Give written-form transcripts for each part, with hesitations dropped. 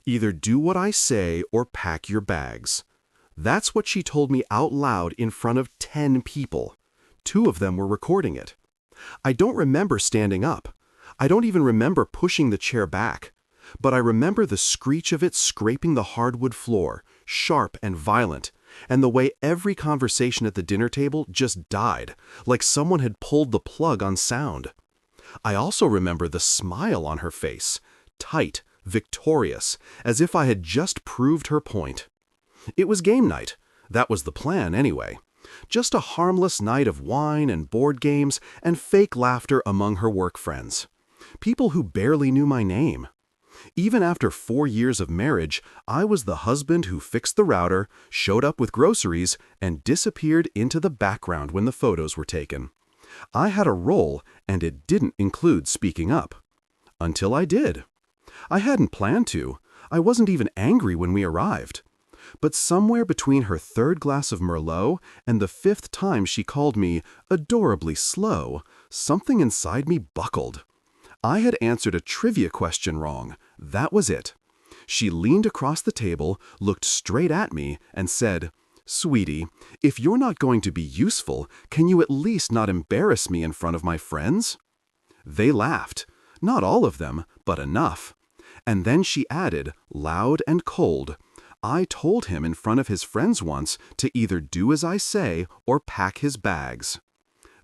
Either do what I say or pack your bags. That's what she told me out loud in front of 10 people. 2 of them were recording it. I don't remember standing up. I don't even remember pushing the chair back. But I remember the screech of it scraping the hardwood floor, sharp and violent, and the way every conversation at the dinner table just died, like someone had pulled the plug on sound. I also remember the smile on her face, tight, victorious, as if I had just proved her point. It was game night. That was the plan, anyway. Just a harmless night of wine and board games and fake laughter among her work friends. People who barely knew my name. Even after 4 years of marriage, I was the husband who fixed the router, showed up with groceries, and disappeared into the background when the photos were taken. I had a role, and it didn't include speaking up. Until I did. I hadn't planned to. I wasn't even angry when we arrived. But somewhere between her 3rd glass of Merlot and the 5th time she called me adorably slow, something inside me buckled. I had answered a trivia question wrong. That was it. She leaned across the table, looked straight at me, and said, "Sweetie, if you're not going to be useful, can you at least not embarrass me in front of my friends?" They laughed. Not all of them, but enough. And then she added, loud and cold, "I told him in front of his friends once to either do as I say or pack his bags."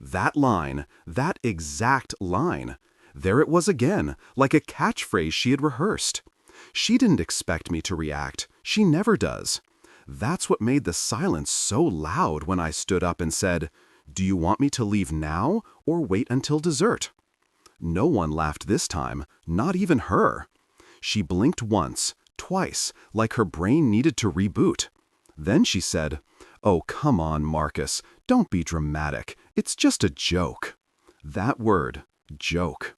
That line, that exact line. There it was again, like a catchphrase she had rehearsed. She didn't expect me to react. She never does. That's what made the silence so loud when I stood up and said, "Do you want me to leave now or wait until dessert?" No one laughed this time, not even her. She blinked once, twice, like her brain needed to reboot. Then she said, "Oh, come on, Marcus, don't be dramatic. It's just a joke." That word, joke.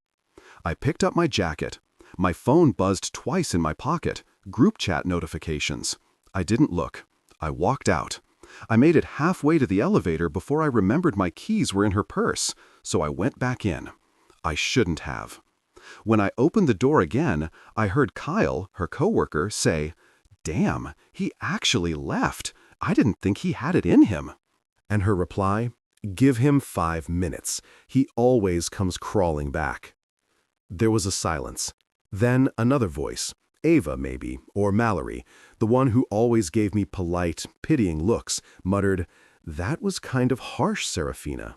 I picked up my jacket. My phone buzzed twice in my pocket, group chat notifications. I didn't look. I walked out. I made it halfway to the elevator before I remembered my keys were in her purse, so I went back in. I shouldn't have. When I opened the door again, I heard Kyle, her coworker, say, "Damn, he actually left. I didn't think he had it in him." And her reply, "Give him 5 minutes. He always comes crawling back." There was a silence. Then another voice, Ava maybe, or Mallory, the one who always gave me polite, pitying looks, muttered, "That was kind of harsh, Seraphina."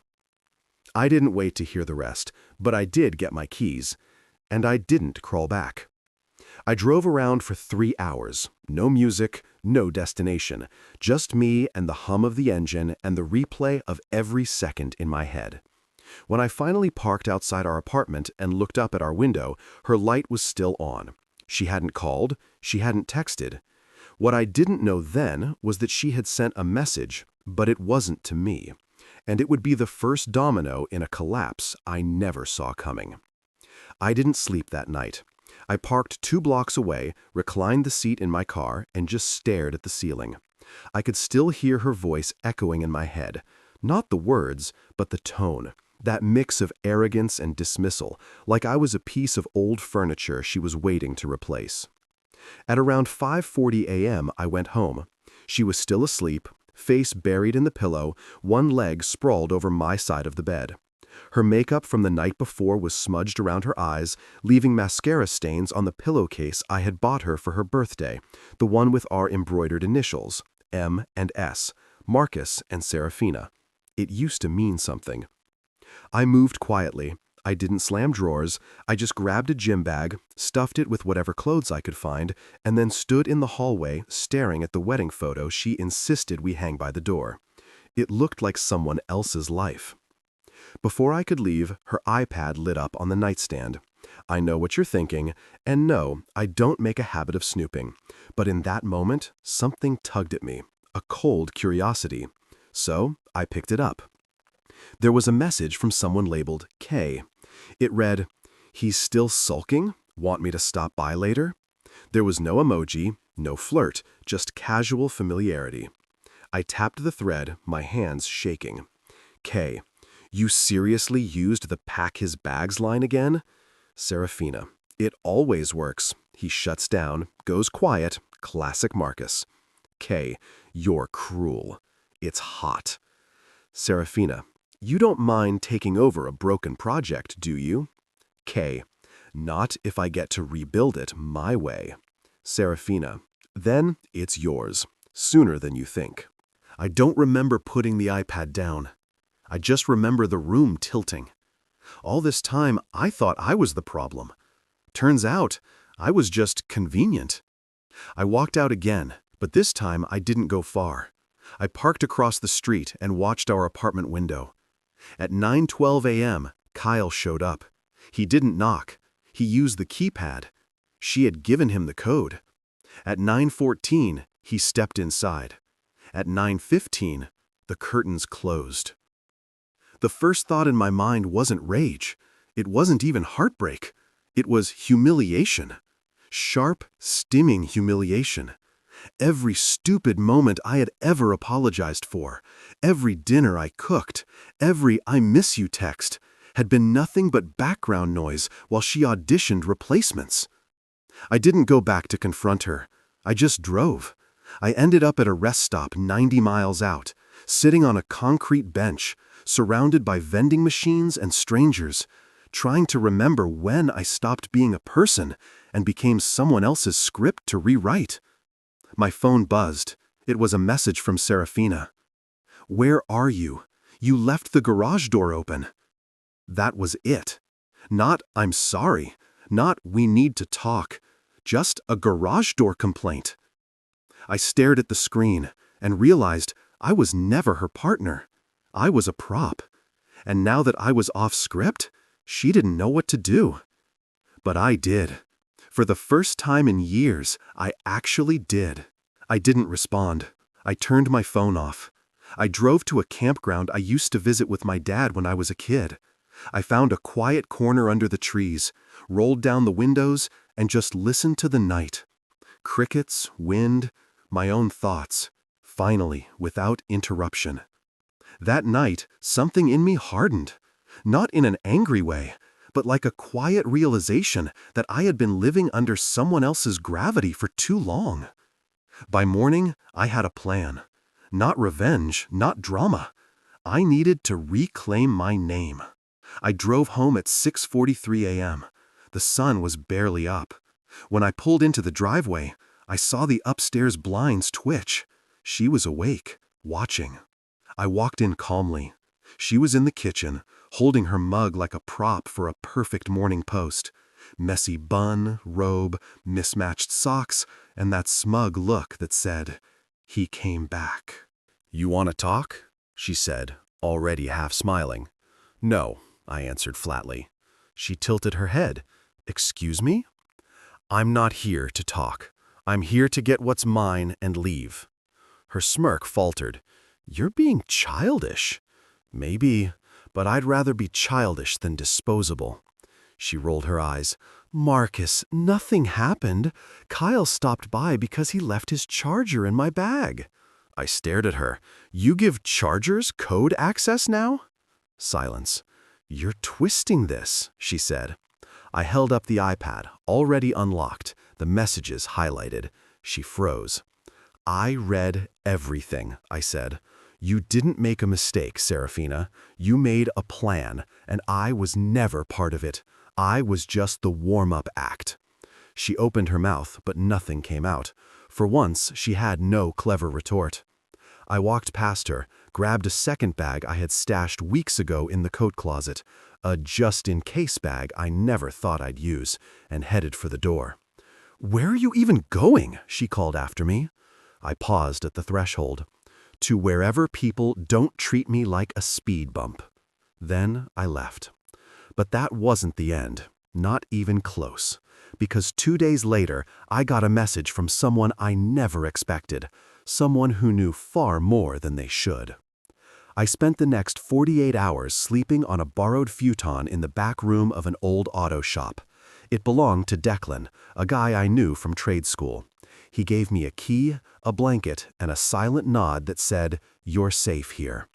I didn't wait to hear the rest, but I did get my keys. And I didn't crawl back. I drove around for 3 hours. No music, no destination. Just me and the hum of the engine and the replay of every second in my head. When I finally parked outside our apartment and looked up at our window, her light was still on. She hadn't called, she hadn't texted. What I didn't know then was that she had sent a message, but it wasn't to me. And it would be the first domino in a collapse I never saw coming. I didn't sleep that night. I parked 2 blocks away, reclined the seat in my car, and just stared at the ceiling. I could still hear her voice echoing in my head. Not the words, but the tone. That mix of arrogance and dismissal, like I was a piece of old furniture she was waiting to replace. At around 5:40 a.m., I went home. She was still asleep, face buried in the pillow, one leg sprawled over my side of the bed. Her makeup from the night before was smudged around her eyes, leaving mascara stains on the pillowcase I had bought her for her birthday, the one with our embroidered initials, M and S, Marcus and Seraphina. It used to mean something. I moved quietly. I didn't slam drawers. I just grabbed a gym bag, stuffed it with whatever clothes I could find, and then stood in the hallway staring at the wedding photo she insisted we hang by the door. It looked like someone else's life. Before I could leave, her iPad lit up on the nightstand. I know what you're thinking, and no, I don't make a habit of snooping. But in that moment, something tugged at me, a cold curiosity. So I picked it up. There was a message from someone labeled K. It read, "He's still sulking? Want me to stop by later?" There was no emoji, no flirt, just casual familiarity. I tapped the thread, my hands shaking. K. You seriously used the pack his bags line again? Seraphina. It always works. He shuts down, goes quiet, classic Marcus. K. You're cruel. It's hot. Seraphina. You don't mind taking over a broken project, do you? K. Not if I get to rebuild it my way. Seraphina. Then it's yours, sooner than you think. I don't remember putting the iPad down. I just remember the room tilting. All this time, I thought I was the problem. Turns out, I was just convenient. I walked out again, but this time I didn't go far. I parked across the street and watched our apartment window. At 9:12 a.m., Kyle showed up. He didn't knock. He used the keypad. She had given him the code. At 9:14, he stepped inside. At 9:15, the curtains closed. The first thought in my mind wasn't rage. It wasn't even heartbreak. It was humiliation. Sharp, stimming humiliation. Every stupid moment I had ever apologized for, every dinner I cooked, every "I miss you" text, had been nothing but background noise while she auditioned replacements. I didn't go back to confront her. I just drove. I ended up at a rest stop 90 miles out, sitting on a concrete bench, surrounded by vending machines and strangers, trying to remember when I stopped being a person and became someone else's script to rewrite. My phone buzzed. It was a message from Seraphina. Where are you? You left the garage door open. That was it. Not "I'm sorry." Not "we need to talk." Just a garage door complaint. I stared at the screen and realized I was never her partner. I was a prop. And now that I was off script, she didn't know what to do. But I did. For the first time in years, I actually did. I didn't respond. I turned my phone off. I drove to a campground I used to visit with my dad when I was a kid. I found a quiet corner under the trees, rolled down the windows, and just listened to the night. Crickets, wind, my own thoughts, finally, without interruption. That night, something in me hardened. Not in an angry way, but like a quiet realization that I had been living under someone else's gravity for too long. By morning, I had a plan. Not revenge, not drama. I needed to reclaim my name. I drove home at 6:43 a.m. The sun was barely up. When I pulled into the driveway, I saw the upstairs blinds twitch. She was awake, watching. I walked in calmly. She was in the kitchen, holding her mug like a prop for a perfect morning post. Messy bun, robe, mismatched socks, and that smug look that said, "He came back." "You want to talk?" she said, already half smiling. "No," I answered flatly. She tilted her head. "Excuse me?" "I'm not here to talk. I'm here to get what's mine and leave." Her smirk faltered. "You're being childish." "Maybe, but I'd rather be childish than disposable." She rolled her eyes. "Marcus, nothing happened. Kyle stopped by because he left his charger in my bag." I stared at her. "You give chargers code access now?" Silence. "You're twisting this," she said. I held up the iPad, already unlocked, the messages highlighted. She froze. "I read everything," I said. "You didn't make a mistake, Seraphina. You made a plan, and I was never part of it. I was just the warm-up act." She opened her mouth, but nothing came out. For once, she had no clever retort. I walked past her, grabbed a second bag I had stashed weeks ago in the coat closet, a just-in-case bag I never thought I'd use, and headed for the door. "Where are you even going?" she called after me. I paused at the threshold. "To wherever people don't treat me like a speed bump." Then I left. But that wasn't the end, not even close, because 2 days later I got a message from someone I never expected, someone who knew far more than they should. I spent the next 48 hours sleeping on a borrowed futon in the back room of an old auto shop. It belonged to Declan, a guy I knew from trade school. He gave me a key, a blanket, and a silent nod that said, "You're safe here."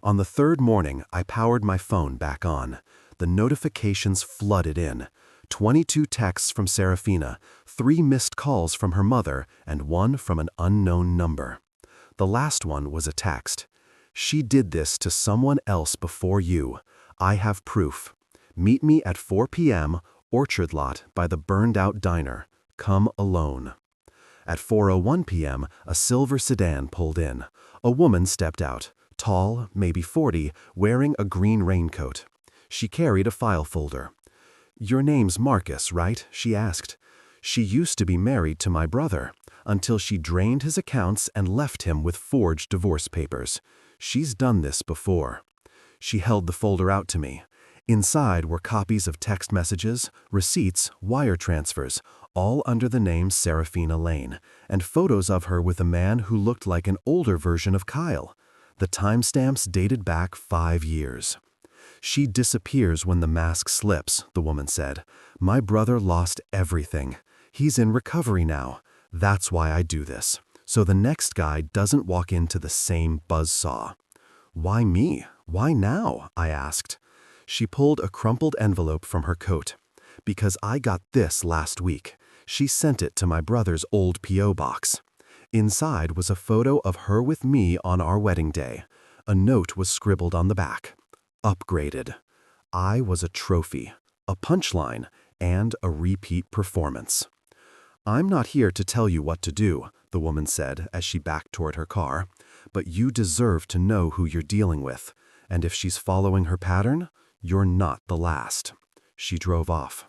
On the third morning, I powered my phone back on. The notifications flooded in. 22 texts from Seraphina, 3 missed calls from her mother, and 1 from an unknown number. The last one was a text. "She did this to someone else before you. I have proof. Meet me at 4 p.m., Orchard Lot by the burned-out diner. Come alone." At 4:01 p.m., a silver sedan pulled in. A woman stepped out, tall, maybe 40, wearing a green raincoat. She carried a file folder. "Your name's Marcus, right?" she asked. "She used to be married to my brother, until she drained his accounts and left him with forged divorce papers. She's done this before." She held the folder out to me. Inside were copies of text messages, receipts, wire transfers, all under the name Seraphina Lane, and photos of her with a man who looked like an older version of Kyle. The timestamps dated back 5 years. "She disappears when the mask slips," the woman said. "My brother lost everything. He's in recovery now. That's why I do this, so the next guy doesn't walk into the same buzzsaw." "Why me? Why now?" I asked. She pulled a crumpled envelope from her coat. "Because I got this last week." She sent it to my brother's old P.O. box. Inside was a photo of her with me on our wedding day. A note was scribbled on the back. "Upgraded." I was a trophy, a punchline, and a repeat performance. "I'm not here to tell you what to do," the woman said as she backed toward her car, "but you deserve to know who you're dealing with, and if she's following her pattern, you're not the last." She drove off.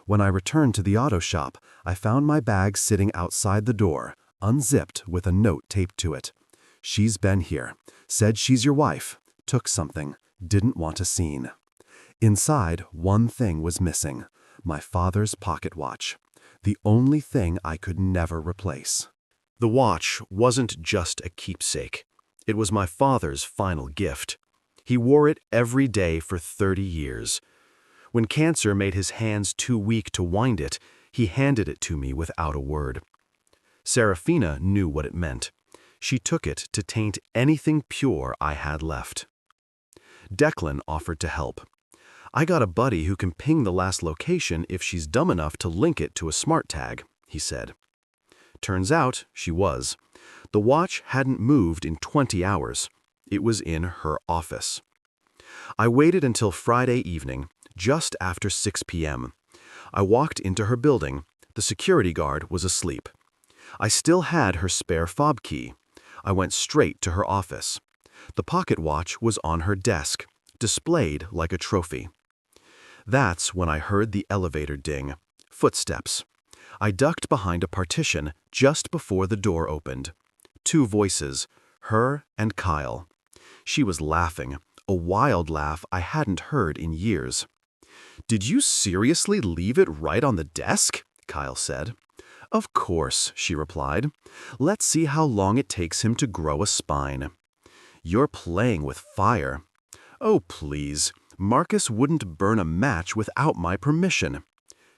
When I returned to the auto shop, I found my bag sitting outside the door, unzipped with a note taped to it. "She's been here, said she's your wife, took something, didn't want a scene." Inside, one thing was missing: my father's pocket watch. The only thing I could never replace. The watch wasn't just a keepsake. It was my father's final gift. He wore it every day for 30 years. When cancer made his hands too weak to wind it, he handed it to me without a word. Seraphina knew what it meant. She took it to taint anything pure I had left. Declan offered to help. "I got a buddy who can ping the last location if she's dumb enough to link it to a smart tag," he said. Turns out she was. The watch hadn't moved in 20 hours. It was in her office. I waited until Friday evening, just after 6 p.m. I walked into her building. The security guard was asleep. I still had her spare fob key. I went straight to her office. The pocket watch was on her desk, displayed like a trophy. That's when I heard the elevator ding. Footsteps. I ducked behind a partition just before the door opened. 2 voices, her and Kyle. She was laughing, a wild laugh I hadn't heard in years. "Did you seriously leave it right on the desk?" Kyle said. "Of course," she replied. "Let's see how long it takes him to grow a spine." "You're playing with fire." "Oh, please. Marcus wouldn't burn a match without my permission."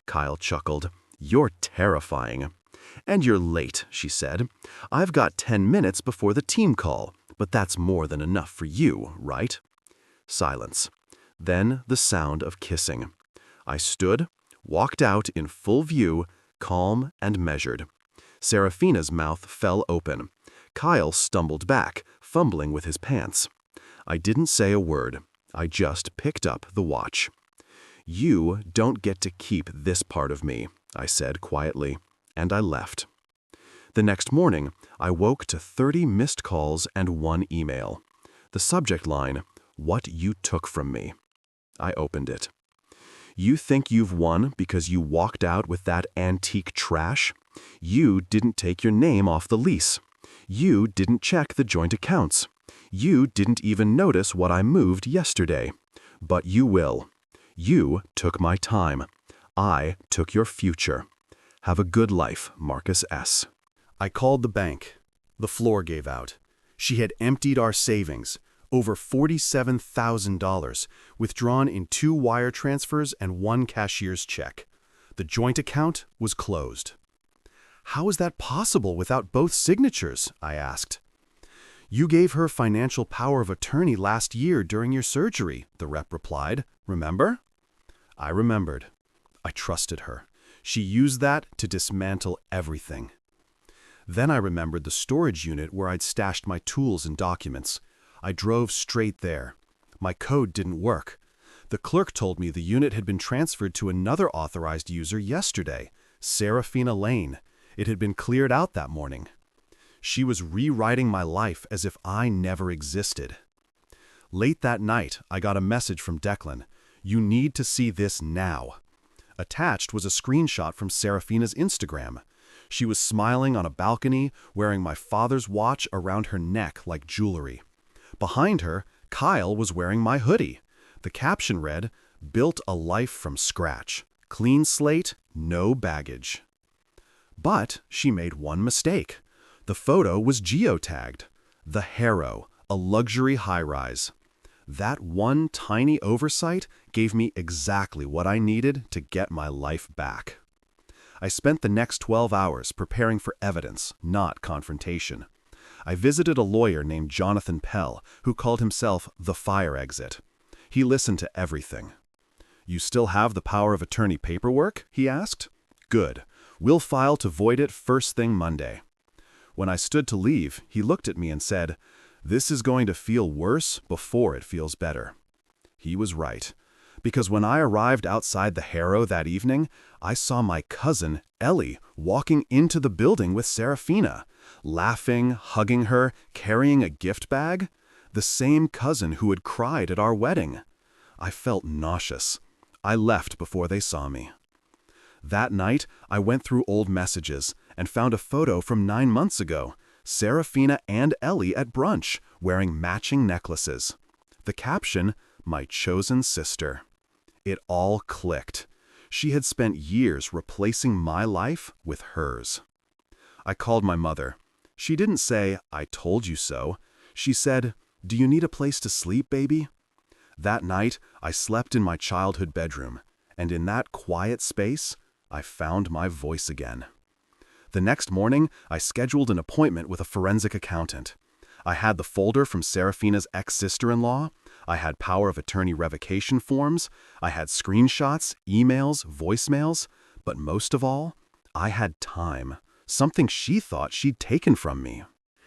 Kyle chuckled. "You're terrifying." "And you're late," she said. "I've got 10 minutes before the team call, but that's more than enough for you, right?" Silence. Then the sound of kissing. I stood, walked out in full view, calm and measured. Seraphina's mouth fell open. Kyle stumbled back, fumbling with his pants. I didn't say a word. I just picked up the watch. "You don't get to keep this part of me," I said quietly, and I left. The next morning, I woke to 30 missed calls and 1 email. The subject line, "What you took from me." I opened it. "You think you've won because you walked out with that antique trash? You didn't take your name off the lease. You didn't check the joint accounts. You didn't even notice what I moved yesterday. But you will. You took my time. I took your future. Have a good life, Marcus S." I called the bank. The floor gave out. She had emptied our savings, over $47,000, withdrawn in 2 wire transfers and 1 cashier's check. The joint account was closed. "How is that possible without both signatures?" I asked. "You gave her financial power of attorney last year during your surgery," the rep replied. "Remember?" I remembered. I trusted her. She used that to dismantle everything. Then I remembered the storage unit where I'd stashed my tools and documents. I drove straight there. My code didn't work. The clerk told me the unit had been transferred to another authorized user yesterday, Seraphina Lane. It had been cleared out that morning. She was rewriting my life as if I never existed. Late that night, I got a message from Declan. "You need to see this now." Attached was a screenshot from Seraphina's Instagram. She was smiling on a balcony, wearing my father's watch around her neck like jewelry. Behind her, Kyle was wearing my hoodie. The caption read, "Built a life from scratch. Clean slate, no baggage." But she made one mistake. The photo was geotagged. The Harrow, a luxury high-rise. That one tiny oversight gave me exactly what I needed to get my life back. I spent the next 12 hours preparing for evidence, not confrontation. I visited a lawyer named Jonathan Pell, who called himself the Fire Exit. He listened to everything. "You still have the power of attorney paperwork?" he asked. "Good. We'll file to void it first thing Monday." When I stood to leave, he looked at me and said, "This is going to feel worse before it feels better." He was right. Because when I arrived outside the Harrow that evening, I saw my cousin, Ellie, walking into the building with Seraphina, laughing, hugging her, carrying a gift bag. The same cousin who had cried at our wedding. I felt nauseous. I left before they saw me. That night, I went through old messages and found a photo from 9 months ago, Seraphina and Ellie at brunch, wearing matching necklaces. The caption, "My chosen sister." It all clicked. She had spent years replacing my life with hers. I called my mother. She didn't say, "I told you so." She said, "Do you need a place to sleep, baby?" That night, I slept in my childhood bedroom, and in that quiet space, I found my voice again. The next morning, I scheduled an appointment with a forensic accountant. I had the folder from Seraphina's ex-sister-in-law. I had power of attorney revocation forms. I had screenshots, emails, voicemails. But most of all, I had time, something she thought she'd taken from me.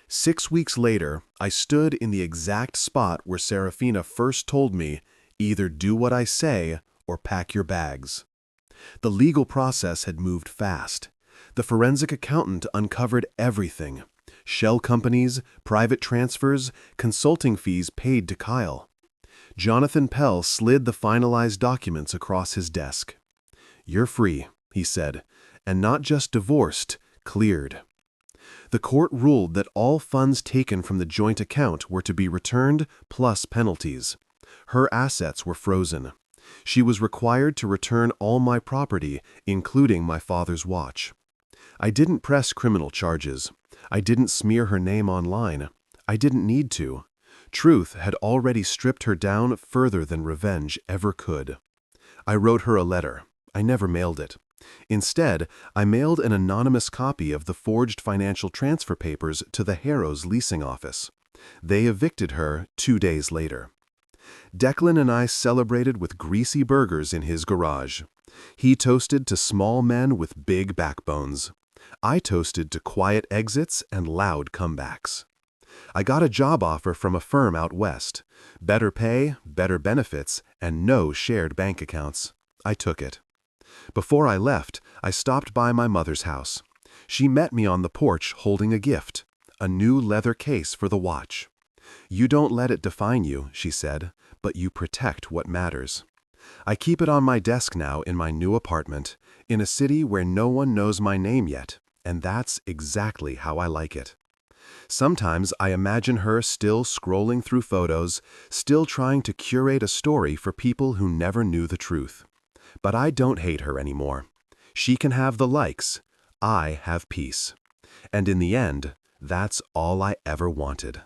6 weeks later, I stood in the exact spot where Seraphina first told me, "Either do what I say or pack your bags." The legal process had moved fast. The forensic accountant uncovered everything: shell companies, private transfers, consulting fees paid to Kyle. Jonathan Pell slid the finalized documents across his desk. "You're free," he said, "and not just divorced, cleared." The court ruled that all funds taken from the joint account were to be returned, plus penalties. Her assets were frozen. She was required to return all my property, including my father's watch. I didn't press criminal charges. I didn't smear her name online. I didn't need to. Truth had already stripped her down further than revenge ever could. I wrote her a letter. I never mailed it. Instead, I mailed an anonymous copy of the forged financial transfer papers to the Harrow's leasing office. They evicted her 2 days later. Declan and I celebrated with greasy burgers in his garage. He toasted to small men with big backbones. I toasted to quiet exits and loud comebacks. I got a job offer from a firm out west. Better pay, better benefits, and no shared bank accounts. I took it. Before I left, I stopped by my mother's house. She met me on the porch holding a gift, a new leather case for the watch. "You don't let it define you," she said, "but you protect what matters." I keep it on my desk now in my new apartment, in a city where no one knows my name yet, and that's exactly how I like it. Sometimes I imagine her still scrolling through photos, still trying to curate a story for people who never knew the truth. But I don't hate her anymore. She can have the likes. I have peace. And in the end, that's all I ever wanted.